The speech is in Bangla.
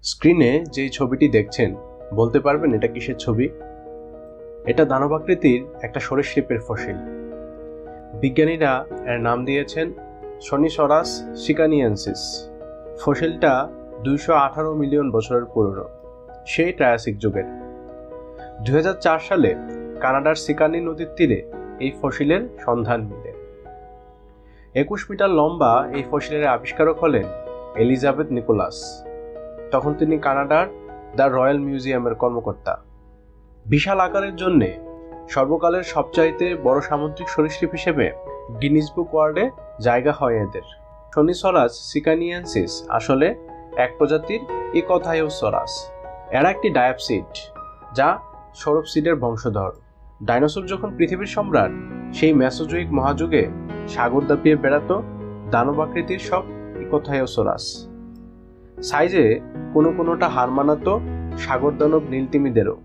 স্ক্রিনে যেই ছবিটি দেখছেন বলতে পারবেন এটা কিসের ছবি? এটা দানবাকৃতির একটা সরীসৃপের ফসিল। বিজ্ঞানীরা এর নাম দিয়েছেন শনিসরাস সিকানিয়েন্সিস। ফসিলটা 218 মিলিয়ন বছরের পুরনো, সেই ট্রায়াসিক যুগের। 2004 সালে কানাডার সিকানি নদীর তীরে এই ফসিলের সন্ধান মিলে। 21 মিটার লম্বা এই ফসিলের আবিষ্কারক হলেন এলিজাবেথ নিকোলাস। তখন তিনি কানাডার দ্য রয়্যাল মিউজিয়ামের কর্মকর্তা। বিশাল আকারের জন্য সর্বকালের সবচাইতে বড় সামুদ্রিক সরীসৃপ হিসেবে গিনিস বুক ওয়ার্ল্ডে জায়গা হয় এদের। শনিসরাস সিকানিয়েন্সিস আসলে এক প্রজাতির ইকথায়োসরাস। এরা একটি ডায়াপসিড, যা সৌরভসিডের বংশধর। ডাইনোসর যখন পৃথিবীর সম্রাট, সেই মেসোজোইক মহাযুগে সাগর দাপিয়ে বেড়াতো দানবাকৃতির সব ইকথায়োসরাস। সাইজে কোনোটা হার মানাতো সাগর দানব নীলতিমিদেরও।